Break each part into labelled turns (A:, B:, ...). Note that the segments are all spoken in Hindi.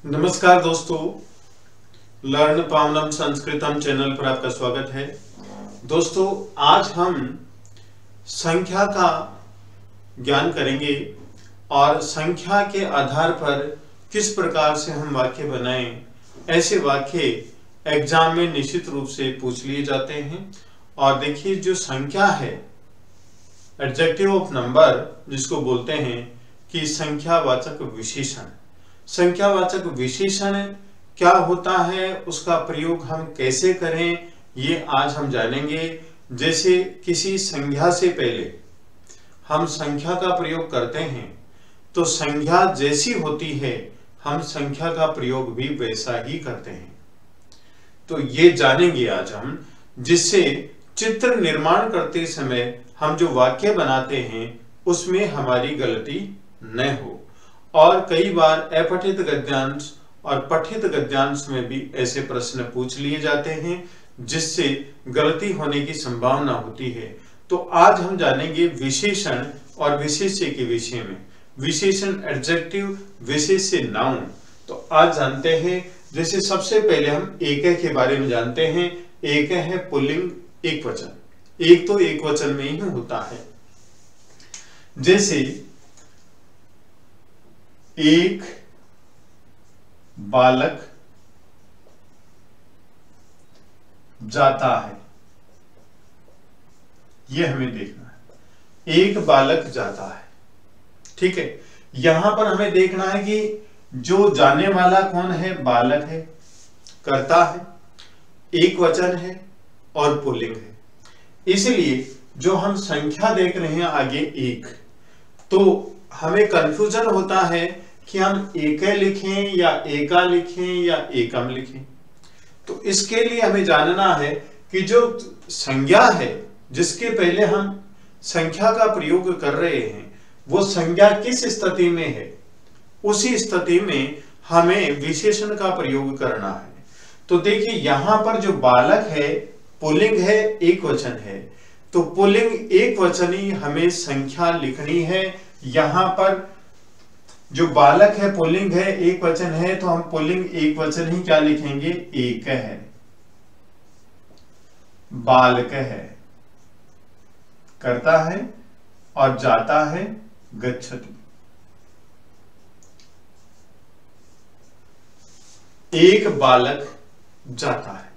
A: नमस्कार दोस्तों, लर्न पावनम संस्कृतम चैनल पर आपका स्वागत है। दोस्तों, आज हम संख्या का ज्ञान करेंगे और संख्या के आधार पर किस प्रकार से हम वाक्य बनाएं। ऐसे वाक्य एग्जाम में निश्चित रूप से पूछ लिए जाते हैं। और देखिए, जो संख्या है, एडजेक्टिव ऑफ नंबर जिसको बोलते हैं कि संख्यावाचक विशेषण। संख्यावाचक विशेषण क्या होता है, उसका प्रयोग हम कैसे करें, ये आज हम जानेंगे। जैसे किसी संख्या से पहले हम संख्या का प्रयोग करते हैं तो संख्या जैसी होती है हम संख्या का प्रयोग भी वैसा ही करते हैं। तो ये जानेंगे आज हम, जिससे चित्र निर्माण करते समय हम जो वाक्य बनाते हैं उसमें हमारी गलती न हो। और कई बार अपठित गद्यांश और पठित गद्यांश में भी ऐसे प्रश्न पूछ लिए जाते हैं जिससे गलती होने की संभावना होती है। तो आज हम जानेंगे विशेषण और विशेष्य के विषय में। विशेषण एडजेक्टिव, विशेष्य नाउन। तो आज जानते हैं, जैसे सबसे पहले हम एक के बारे में जानते हैं। एक है पुल्लिंग, एक वचन। एक तो एक वचन में ही होता है। जैसे एक बालक जाता है, यह हमें देखना है। एक बालक जाता है, ठीक है। यहां पर हमें देखना है कि जो जाने वाला कौन है, बालक है, करता है, एक वचन है और पुल्लिंग है। इसलिए जो हम संख्या देख रहे हैं आगे एक, तो हमें कंफ्यूजन होता है कि हम एक लिखें या एका लिखें या एकम लिखें। तो इसके लिए हमें जानना है कि जो संज्ञा है जिसके पहले हम संख्या का प्रयोग कर रहे हैं वो संज्ञा किस स्थिति में है, उसी स्थिति में हमें विशेषण का प्रयोग करना है। तो देखिए, यहां पर जो बालक है पुल्लिंग है, एक वचन है, तो पुल्लिंग एक वचनी हमें संख्या लिखनी है। यहां पर जो बालक है पुल्लिंग है, एक वचन है, तो हम पुल्लिंग एक वचन ही क्या लिखेंगे, एक है, बालक है, करता है, और जाता है, गच्छति। एक बालक जाता है,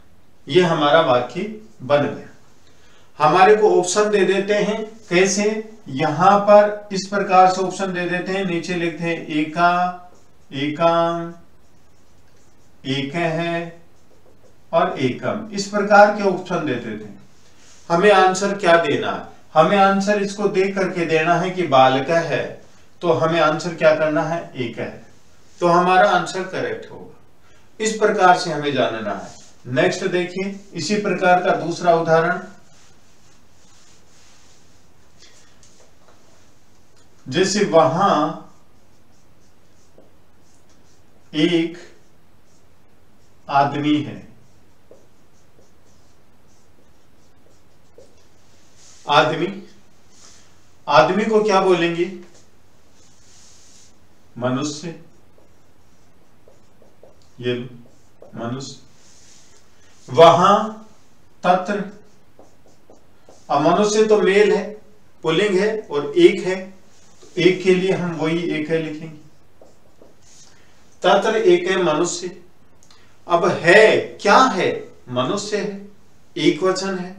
A: यह हमारा वाक्य बन गया। हमारे को ऑप्शन दे देते हैं, कैसे? यहां पर इस प्रकार से ऑप्शन दे देते हैं, नीचे लिखते हैं एका, एकाम, एक है और एकम। इस प्रकार के ऑप्शन दे देते हैं। हमें आंसर क्या देना है? हमें आंसर इसको देख करके देना है कि बालक है, तो हमें आंसर क्या करना है, एक है, तो हमारा आंसर करेक्ट होगा। इस प्रकार से हमें जानना है। नेक्स्ट देखिए, इसी प्रकार का दूसरा उदाहरण। जैसे वहां एक आदमी है, आदमी, आदमी को क्या बोलेंगे, मनुष्य, ये मनुष्य। वहां तत्र, मनुष्य तो मेल है, पुल्लिंग है, और एक है, एक के लिए हम वही एक है लिखेंगे। तत्र एक है, मनुष्य। अब है क्या है, मनुष्य है, एक वचन है,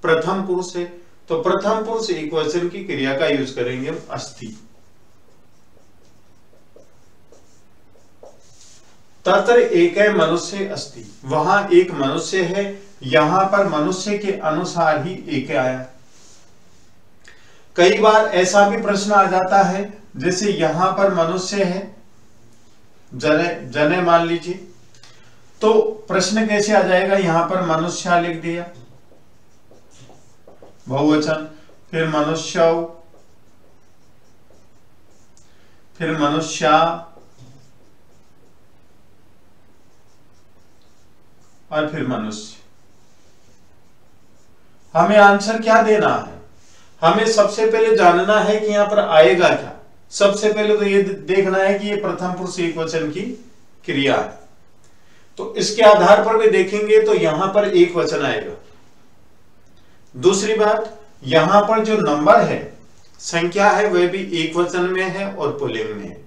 A: प्रथम पुरुष है, तो प्रथम पुरुष एक वचन की क्रिया का यूज करेंगे हम, अस्ति। तत्र एक है, मनुष्य अस्ति। वहां एक मनुष्य है, यहां पर मनुष्य के अनुसार ही एक आया। कई बार ऐसा भी प्रश्न आ जाता है, जैसे यहां पर मनुष्य है, जने जने मान लीजिए, तो प्रश्न कैसे आ जाएगा, यहां पर मनुष्य लिख दिया, बहुवचन, फिर मनुष्य, फिर मनुष्या, और फिर मनुष्य। हमें आंसर क्या देना है? हमें सबसे पहले जानना है कि यहां पर आएगा क्या। सबसे पहले तो ये देखना है कि ये प्रथम पुरुष एक वचन की क्रिया है। तो इसके आधार पर भी देखेंगे तो यहां पर एक वचन आएगा। दूसरी बात, यहां पर जो नंबर है, संख्या है, वह भी एक वचन में है और पुल्लिंग में है।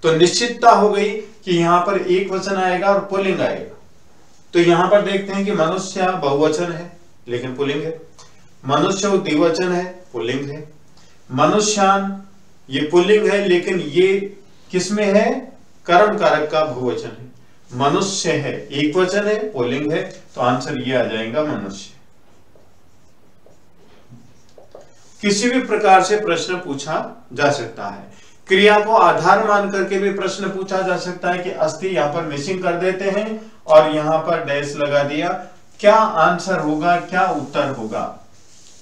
A: तो निश्चितता हो गई कि यहां पर एक वचन आएगा और पुल्लिंग आएगा। तो यहां पर देखते हैं कि मनुष्य बहुवचन है लेकिन पुल्लिंग है, मनुष्य द्विवचन है, पुल्लिंग है, मनुष्यान ये पुल्लिंग है लेकिन ये किसमें है, कर्म कारक का बहुवचन है। मनुष्य है एक वचन है, पुल्लिंग है, तो आंसर ये आ जाएगा मनुष्य। किसी भी प्रकार से प्रश्न पूछा जा सकता है। क्रिया को आधार मान करके भी प्रश्न पूछा जा सकता है कि अस्थि यहां पर मिसिंग कर देते हैं और यहां पर डैश लगा दिया, क्या आंसर होगा, क्या उत्तर होगा।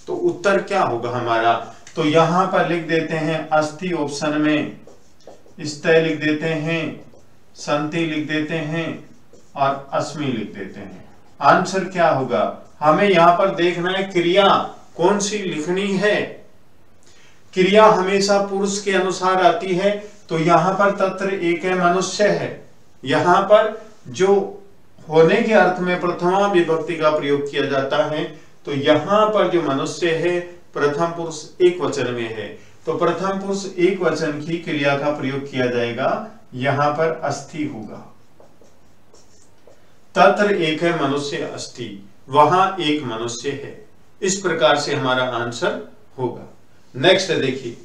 A: तो उत्तर क्या होगा हमारा, तो यहां पर लिख देते हैं अस्थि ऑप्शन में, स्तय लिख देते हैं, संति लिख देते हैं और अस्मि लिख देते हैं। आंसर क्या होगा, हमें यहां पर देखना है क्रिया कौन सी लिखनी है। क्रिया हमेशा पुरुष के अनुसार आती है, तो यहां पर तत्र एक है, मनुष्य है। यहां पर जो होने के अर्थ में प्रथमा विभक्ति का प्रयोग किया जाता है, तो यहां पर जो मनुष्य है प्रथम पुरुष एक वचन में है, तो प्रथम पुरुष एक वचन की क्रिया का प्रयोग किया जाएगा, यहां पर अस्थि होगा। तत्र एक है मनुष्य अस्थि, वहां एक मनुष्य है। इस प्रकार से हमारा आंसर होगा। नेक्स्ट देखिए,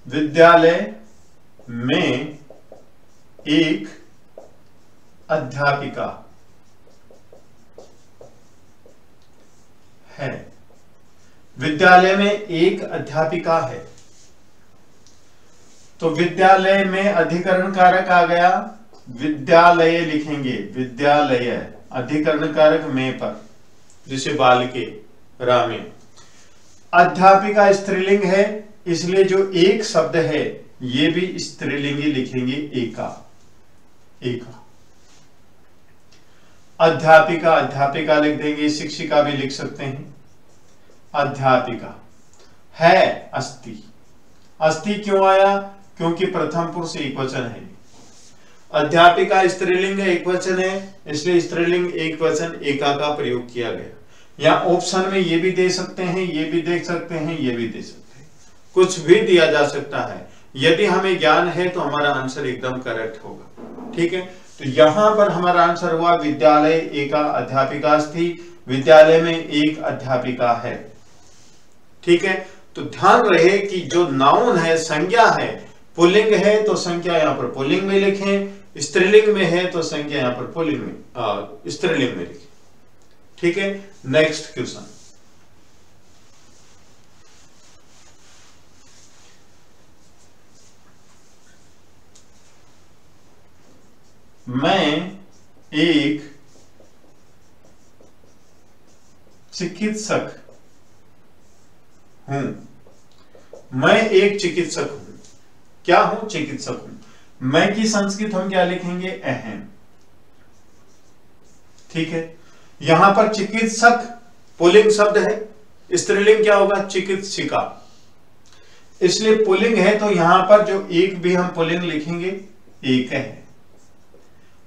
A: विद्यालय में एक अध्यापिका है। विद्यालय में एक अध्यापिका है, तो विद्यालय में अधिकरण कारक आ गया, विद्यालय लिखेंगे, विद्यालय अधिकरण कारक में पर, जिसे बालिके रामे। अध्यापिका स्त्रीलिंग है, इसलिए जो एक शब्द है ये भी स्त्रीलिंग ही लिखेंगे, एका, एका। अध्यापिका अध्यापिका लिख देंगे, शिक्षिका भी लिख सकते हैं। अध्यापिका है अस्ति, अस्ति क्यों आया, क्योंकि प्रथम पुरुष एक वचन है। अध्यापिका स्त्रीलिंग है, एक वचन है, इसलिए स्त्रीलिंग एक वचन एका का प्रयोग किया गया। या ऑप्शन में ये भी दे सकते हैं, ये भी देख सकते हैं, ये भी दे सकते हैं, कुछ भी दिया जा सकता है। यदि हमें ज्ञान है तो हमारा आंसर एकदम करेक्ट होगा। ठीक है, तो यहां पर हमारा आंसर हुआ विद्यालय एका अध्यापिका अस्ति, विद्यालय में एक अध्यापिका है। ठीक है, तो ध्यान रहे कि जो नाउन है, संज्ञा है, पुल्लिंग है तो संख्या यहां पर पुल्लिंग में लिखें, स्त्रीलिंग में है तो संख्या यहां पर पुल्लिंग में स्त्रीलिंग में लिखें। ठीक है, नेक्स्ट क्वेश्चन। मैं एक चिकित्सक हूं, मैं एक चिकित्सक हूं, क्या हूं, चिकित्सक हूं। मैं की संस्कृत हम क्या लिखेंगे, अहम। ठीक है, यहां पर चिकित्सक पुल्लिंग शब्द है, स्त्रीलिंग क्या होगा, चिकित्सिका, इसलिए पुल्लिंग है, तो यहां पर जो एक भी हम पुल्लिंग लिखेंगे, एक है,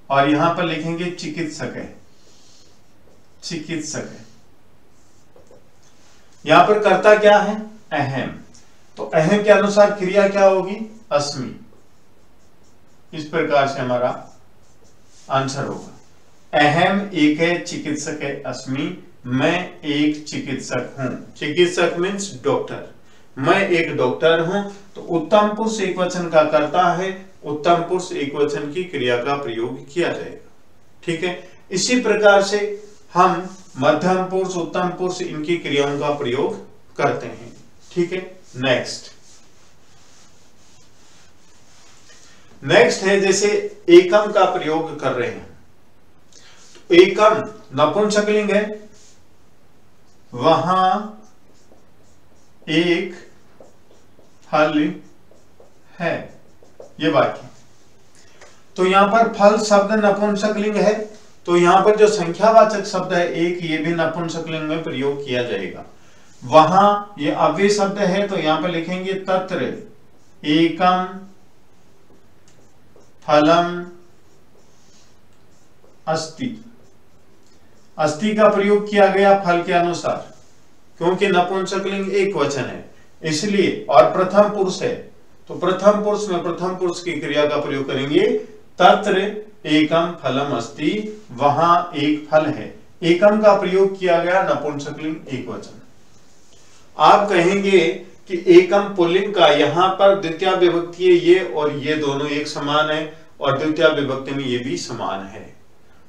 A: और यहां पर लिखेंगे चिकित्सक है, चिकित्सक है। यहां पर कर्ता क्या है, अहम, तो अहम के अनुसार क्रिया क्या होगी, अस्मि। इस प्रकार से हमारा आंसर होगा। अहम एक है, चिकित्सक है, अस्मि, मैं एक चिकित्सक हूं। चिकित्सक मीन्स डॉक्टर, मैं एक डॉक्टर हूं। तो उत्तम पुरुष एक वचन का कर्ता है, उत्तम पुरुष एक वचन की क्रिया का प्रयोग किया जाएगा। ठीक है, इसी प्रकार से हम मध्यम पुरुष, उत्तम पुरुष, इनकी क्रियाओं का प्रयोग करते हैं। ठीक है, नेक्स्ट है जैसे एकम का प्रयोग कर रहे हैं, तो एकम नपुंसकलिंग है, वहां एक फल है, ये वाक्य। तो यहां पर फल शब्द नपुंसकलिंग है, तो यहाँ पर जो संख्यावाचक शब्द है एक, ये भी नपुंसकलिंग में प्रयोग किया जाएगा। वहां ये अव्यय शब्द है तो यहां पर लिखेंगे तत्र एकम फलम अस्ति। अस्ति का प्रयोग किया गया फल के अनुसार, क्योंकि नपुंसकलिंग एक वचन है इसलिए, और प्रथम पुरुष है तो प्रथम पुरुष में प्रथम पुरुष की क्रिया का प्रयोग करेंगे। तत्र एकम फलम अस्ति, वहां एक फल है। एकम का प्रयोग किया गया नपुंसकलिंग एक वचन। आप कहेंगे कि एकम पुल्लिंग का, यहां पर द्वितीय विभक्ति है ये, और ये दोनों एक समान है, और द्वितीय विभक्ति में ये भी समान है।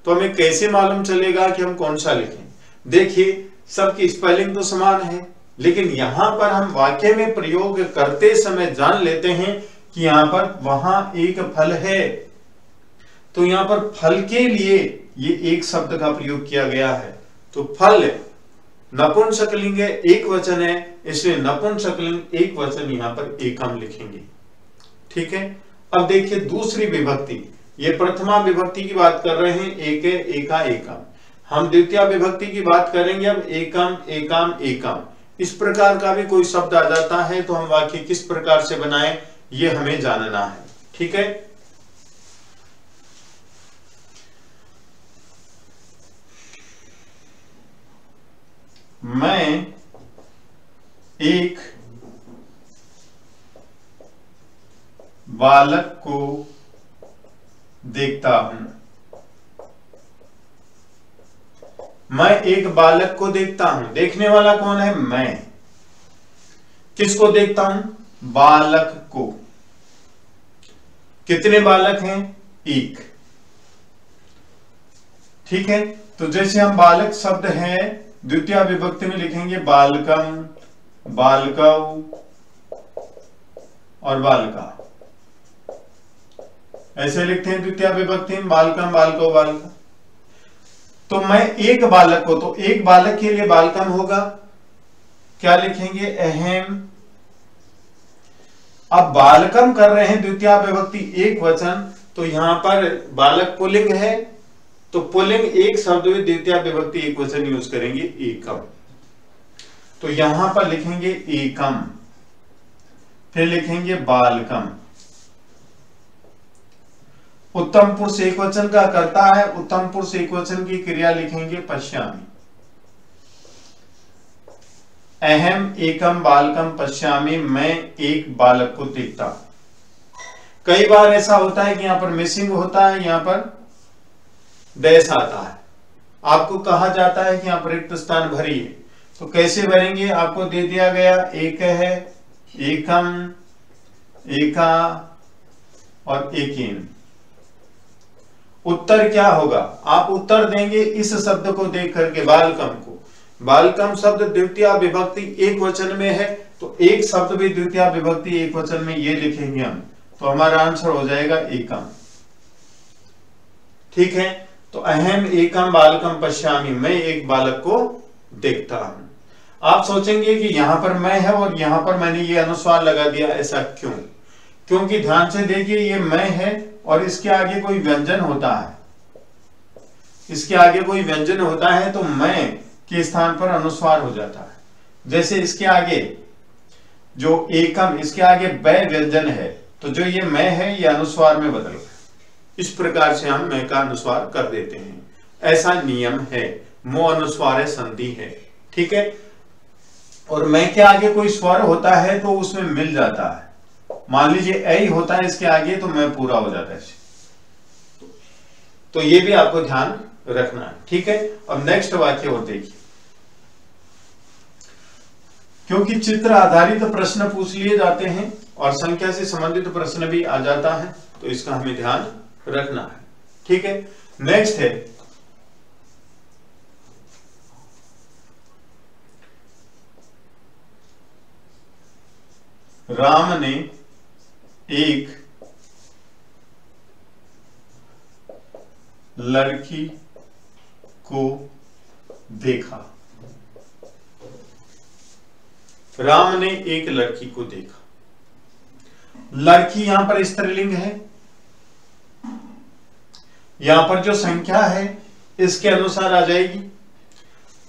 A: तो हमें कैसे मालूम चलेगा कि हम कौन सा लिखें? देखिए सबकी स्पेलिंग तो समान है, लेकिन यहां पर हम वाक्य में प्रयोग करते समय जान लेते हैं कि यहां पर वहां एक फल है, तो यहां पर फल के लिए ये एक शब्द का प्रयोग किया गया है। तो फल नपुंसकलिंग है, एक वचन है, इसलिए नपुंसकलिंग एक वचन यहां पर एकम लिखेंगे। ठीक है। अब देखिए दूसरी विभक्ति, ये प्रथमा विभक्ति की बात कर रहे हैं, एक है, एका एकम। हम द्वितीय विभक्ति की बात करेंगे अब, एकम एकम एकम। इस प्रकार का भी कोई शब्द आ जाता है तो हम वाक्य किस प्रकार से बनाएं ये हमें जानना है। ठीक है। मैं एक बालक को देखता हूं। मैं एक बालक को देखता हूं। देखने वाला कौन है? मैं। किसको देखता हूं? बालक को। कितने बालक हैं? एक। ठीक है। तो जैसे हम बालक शब्द है द्वितीय विभक्ति में लिखेंगे बालकम, बालकौ और बालका, ऐसे लिखते हैं द्वितीय विभक्ति में, बालकम बालकौ बालका। तो मैं एक बालक को, तो एक बालक के लिए बालकम होगा, क्या लिखेंगे? अहम। अब बालकम कर रहे हैं द्वितीय विभक्ति एक वचन, तो यहां पर बालक पुल्लिंग है, तो पुल्लिंग एक शब्द में द्वितीय विभक्ति एक वचन यूज करेंगे, एकम। तो यहां पर लिखेंगे एकम, फिर लिखेंगे बालकम। उत्तम पुरुष एक वचन का करता है, उत्तम पुरुष एक वचन की क्रिया लिखेंगे पश्यामि। अहम एकम बालकम पश्यामि, मैं एक बालक को देखता। कई बार ऐसा होता है कि यहां पर मिसिंग होता है, यहां पर डैश आता है, आपको कहा जाता है कि यहां पर रिक्त स्थान भरिए। तो कैसे भरेंगे? आपको दे दिया गया एक है, एकम, एका और एकेन। उत्तर क्या होगा? आप उत्तर देंगे इस शब्द को देख करके, बालकम को। बालकम शब्द द्वितीय विभक्ति एक वचन में है, तो एक शब्द भी द्वितीय विभक्ति एक वचन में ये लिखेंगे हम, तो हमारा आंसर हो जाएगा एकम। ठीक है। तो अहम एकम बालकम पश्यामि, मैं एक बालक को देखता हूं। आप सोचेंगे कि यहां पर मैं है और यहां पर मैंने ये अनुस्वार लगा दिया, ऐसा क्यों? क्योंकि ध्यान से देखिए ये मैं है और इसके आगे कोई व्यंजन होता है, इसके आगे कोई व्यंजन होता है तो मैं के स्थान पर अनुस्वार हो जाता है। जैसे इसके आगे जो एकम, इसके आगे बै व्यंजन है, तो जो ये मैं है ये अनुस्वार में बदल गया। इस प्रकार से हम मैं का अनुस्वार कर देते हैं, ऐसा नियम है, मो अनुस्वार संधि है। ठीक है। और मैं के आगे कोई स्वर होता है तो उसमें मिल जाता है, मान लीजिए ऐ होता है इसके आगे तो मैं पूरा हो जाता है, तो ये भी आपको ध्यान रखना है। ठीक है। अब नेक्स्ट वाक्य और देखिए, क्योंकि चित्र आधारित प्रश्न पूछ लिए जाते हैं और संख्या से संबंधित प्रश्न भी आ जाता है, तो इसका हमें ध्यान रखना है। ठीक है। नेक्स्ट है राम ने एक लड़की को देखा। राम ने एक लड़की को देखा। लड़की यहां पर स्त्रीलिंग है, यहां पर जो संख्या है इसके अनुसार आ जाएगी।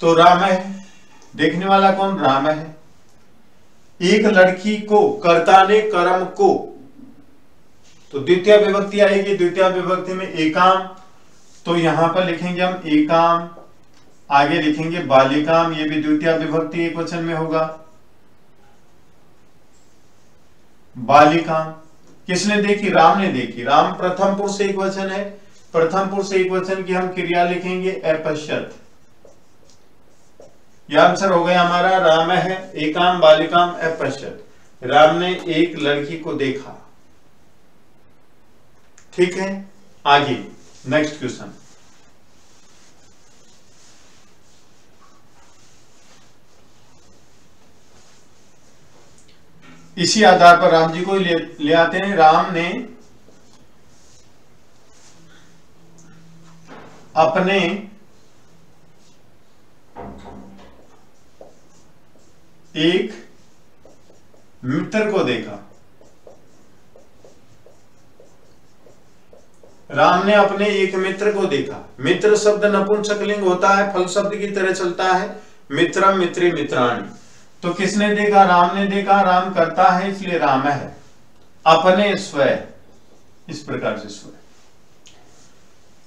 A: तो राम है, देखने वाला कौन? राम है। एक लड़की को, कर्ता ने कर्म को, तो द्वितीय विभक्ति आएगी। द्वितीय विभक्ति में एकाम, तो यहां पर लिखेंगे हम एकाम, आगे लिखेंगे बालिकाम, ये भी द्वितीय विभक्ति एक वचन में होगा, बालिकाम। किसने देखी? राम ने देखी। राम प्रथम पुरुष एक वचन है, प्रथम पुरुष एक वचन की हम क्रिया लिखेंगे अपश्यत। यह आंसर हो गया हमारा, राम है एकाम बालिकाम अपश्यत। राम ने एक लड़की को देखा। ठीक है, आगे नेक्स्ट क्वेश्चन। इसी आधार पर राम जी को ले आते हैं। राम ने अपने एक मित्र को देखा। राम ने अपने एक मित्र को देखा। मित्र शब्द नपुंसकलिंग होता है, फल शब्द की तरह चलता है, मित्रम मित्री मित्राणि। तो किसने देखा? राम ने देखा। राम करता है इसलिए राम है। अपने स्वयं, इस प्रकार से स्वयं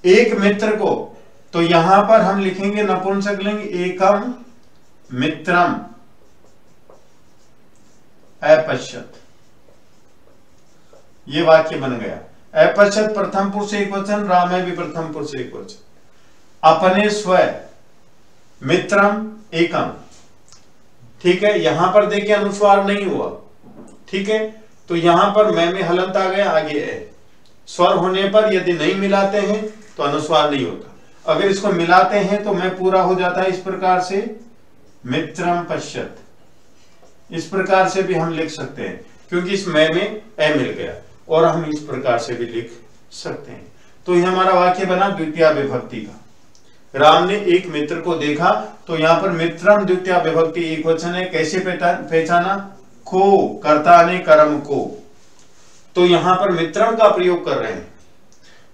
A: एक मित्र को, तो यहां पर हम लिखेंगे नपुंसकलिंग एकम मित्रम अपश्यत। ये वाक्य बन गया। अपश्यत प्रथम पुरुष एक वचन, राम है भी प्रथम पुरुष एक वचन। अपने स्वयं, मित्रम एकम। ठीक है, यहां पर देखिए अनुस्वार नहीं हुआ। ठीक है, तो यहां पर मैं में हलंत आ गया, आगे है। स्वर होने पर यदि नहीं मिलाते हैं तो अनुस्वार नहीं होता। अगर इसको मिलाते हैं तो मैं पूरा हो जाता है इस प्रकार से, मित्रम पश्यत। इस प्रकार से भी हम लिख सकते हैं, क्योंकि इस मैं में ए मिल गया, और हम इस प्रकार से भी लिख सकते हैं। तो यह हमारा वाक्य बना द्वितीय विभक्ति का। राम ने एक मित्र को देखा, तो यहां पर मित्रम द्वितीय विभक्ति एक वचन है। कैसे पहचाना? को, कर्ता ने कर्म को, तो यहां पर मित्रम का प्रयोग कर रहे हैं,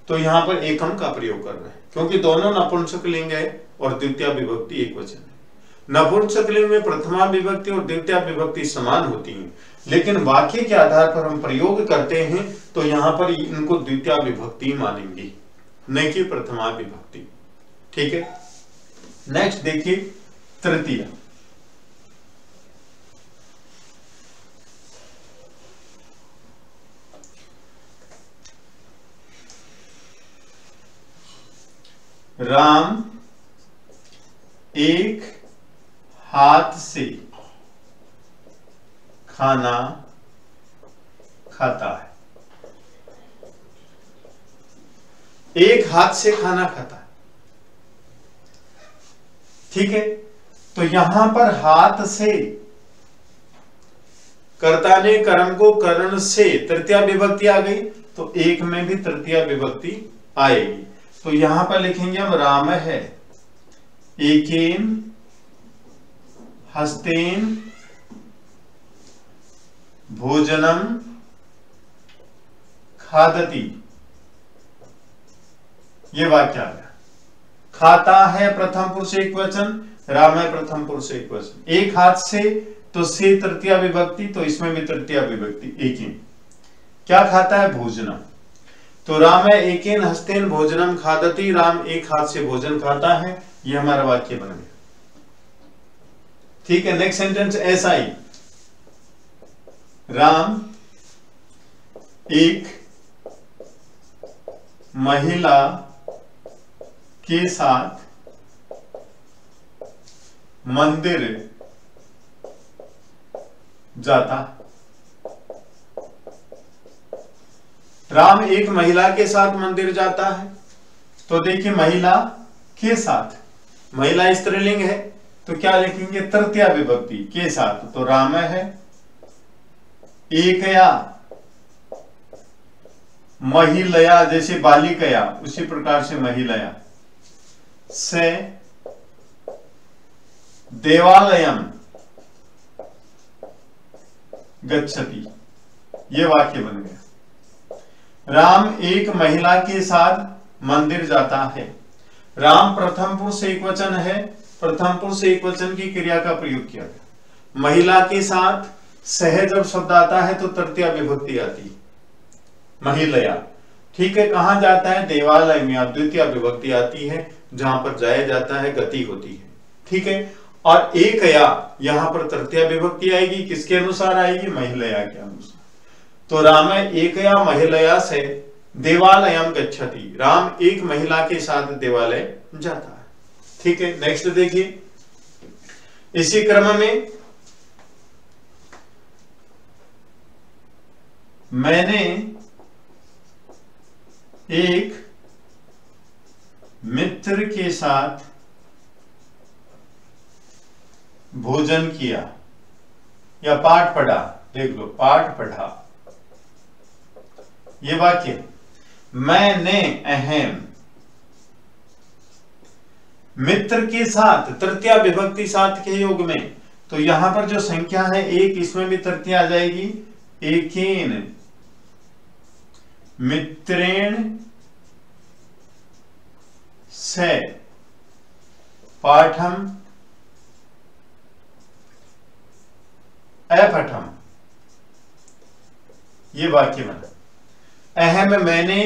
A: तो यहां पर एकम का प्रयोग कर रहे हैं, क्योंकि दोनों नपुंसकलिंग है और द्वितीय विभक्ति एक वचन है। नपुंसकलिंग में प्रथमा विभक्ति और द्वितीय विभक्ति समान होती हैं, लेकिन वाक्य के आधार पर हम प्रयोग करते हैं तो यहां पर इनको द्वितीय विभक्ति मानेंगे, न कि प्रथमा विभक्ति। ठीक है, नेक्स्ट देखिए तृतीय। राम एक हाथ से खाना खाता है। एक हाथ से खाना खाता है। ठीक है, तो यहां पर हाथ से, कर्ता ने कर्म को करण से, तृतीय विभक्ति आ गई, तो एक में भी तृतीय विभक्ति आएगी। तो यहां पर लिखेंगे हम राम है एकेन हस्तेन भोजनम खादति। ये वाक्य आ गया। खाता है प्रथम पुरुष एक वचन, राम है प्रथम पुरुष एक वचन। एक हाथ से, तो से तृतीय विभक्ति, तो इसमें भी तृतीय विभक्ति एकेन। क्या खाता है? भोजनम। तो राम है एकेन हस्तेन भोजनम खादति, राम एक हाथ से भोजन खाता है। यह हमारा वाक्य बन गया। ठीक है, नेक्स्ट सेंटेंस ऐसा ही। राम एक महिला के साथ मंदिर जाता। राम एक महिला के साथ मंदिर जाता है, तो देखिए महिला के साथ, महिला स्त्रीलिंग है, तो क्या लिखेंगे? तृतीय विभक्ति के साथ। तो राम है एकया महिलया, जैसे बालिकया उसी प्रकार से महिलया से देवालयम गच्छति। यह वाक्य बन गया। राम एक महिला के साथ मंदिर जाता है। राम प्रथम पुरुष एकवचन है, प्रथम पुरुष एकवचन की क्रिया का प्रयोग किया गया। महिला के साथ सह जब शब्द आता है तो तृतीया विभक्ति आती है, महिलया। ठीक है, कहां जाता है? देवालय में। अब द्वितीय विभक्ति आती है, जहां पर जाया जाता है, गति होती है। ठीक है, और एकया यहां पर तृतीय विभक्ति आएगी, किसके अनुसार आएगी? महिलया के अनुसार। तो राम एकया महिलया से देवालयम गच्छति, राम एक महिला के साथ देवालय जाता है। ठीक है, नेक्स्ट देखिए, इसी क्रम में मैंने एक मित्र के साथ भोजन किया या पाठ पढ़ा। देख लो, पाठ पढ़ा, ये वाक्य। मैंने अहम मित्र के साथ, तृतीया विभक्ति साथ के योग में, तो यहां पर जो संख्या है एक, इसमें भी तृतीया आ जाएगी। एकेन मित्रेण से पाठम अपठम, ये वाक्य बना। अहम मैंने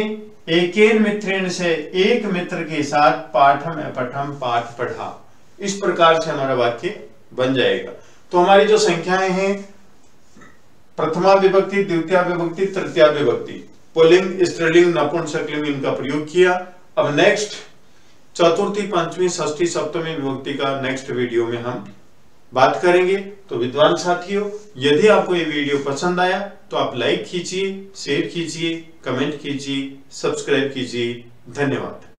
A: एकेन मित्रेण से, एक मित्र के साथ, पाठम अपठम पाठ पढ़ा। इस प्रकार से हमारा वाक्य बन जाएगा। तो हमारी जो संख्याएं हैं, प्रथमा विभक्ति, द्वितीय विभक्ति, तृतीय विभक्ति, पुल्लिंग, स्त्रीलिंग, नपुंसकलिंग, इनका प्रयोग किया। अब नेक्स्ट चतुर्थी, पंचमी, षष्ठी, सप्तमी विभक्ति का नेक्स्ट वीडियो में हम बात करेंगे। तो विद्वान साथियों, यदि आपको ये वीडियो पसंद आया तो आप लाइक कीजिए, शेयर कीजिए, कमेंट कीजिए, सब्सक्राइब कीजिए। धन्यवाद।